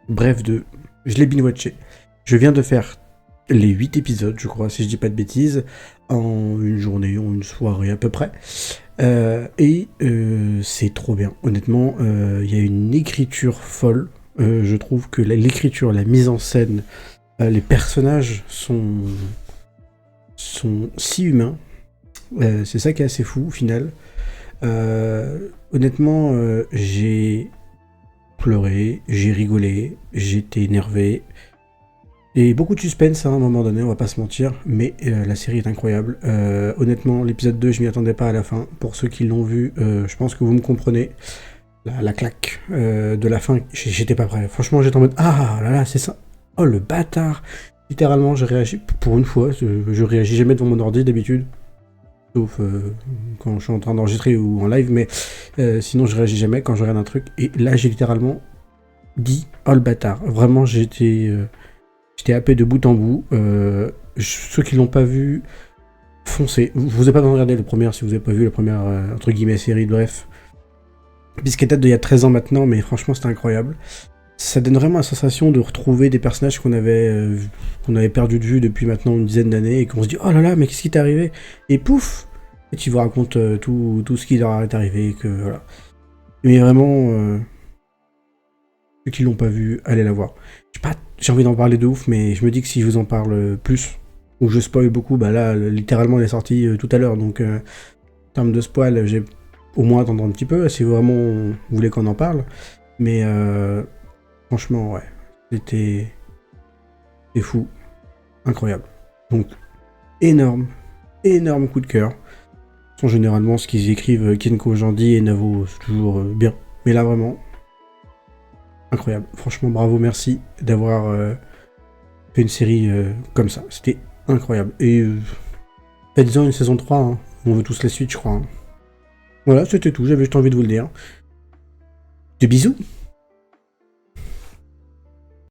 Bref 2, je l'ai binge-watché. Je viens de faire les 8 épisodes, je crois, si je dis pas de bêtises, en une journée, en une soirée à peu près. C'est trop bien. Honnêtement, il y a une écriture folle. Je trouve que l'écriture, la mise en scène, les personnages sont si humains. C'est ça qui est assez fou au final. Honnêtement, j'ai pleuré, j'ai rigolé, j'étais énervé. Et beaucoup de suspense hein, à un moment donné, on va pas se mentir, mais la série est incroyable. Honnêtement, l'épisode 2, je m'y attendais pas à la fin. Pour ceux qui l'ont vu, je pense que vous me comprenez. La claque de la fin, j'étais pas prêt. Franchement, j'étais en mode ah là là, c'est ça. Oh le bâtard. Littéralement, j'ai réagi. Pour une fois, je réagis jamais devant mon ordi d'habitude. Sauf quand je suis en train d'enregistrer ou en live, mais sinon je réagis jamais quand je regarde un truc. Et là, j'ai littéralement dit oh le bâtard. Vraiment, j'étais happé de bout en bout. Ceux qui l'ont pas vu, foncez. Vous n'avez pas besoin de regarder la première si vous n'avez pas vu la première entre guillemets série, bref. Puisqu'elle date d'il y a 13 ans maintenant, mais franchement c'était incroyable. Ça donne vraiment la sensation de retrouver des personnages qu'on avait perdu de vue depuis maintenant une dizaine d'années et qu'on se dit oh là là, mais qu'est-ce qui t'est arrivé? Et pouf! Et tu vous racontes tout ce qui leur est arrivé. Que, voilà. Mais vraiment, ceux qui l'ont pas vu, allez la voir. J'ai envie d'en parler de ouf, mais je me dis que si je vous en parle plus, ou je spoil beaucoup, bah là, littéralement, elle est sortie tout à l'heure. Donc, en termes de spoil, j'ai au moins attendre un petit peu, si vraiment vous voulez qu'on en parle. Mais franchement, ouais, c'était fou, incroyable. Donc, énorme coup de cœur. Généralement, ce qu'ils écrivent, Kenko Jandi et Navo, c'est toujours bien. Mais là, vraiment, incroyable. Franchement, bravo, merci d'avoir fait une série comme ça. C'était incroyable. Et faites-en une saison 3, hein. On veut tous la suite, je crois. Hein. Voilà, c'était tout, j'avais juste envie de vous le dire. De bisous.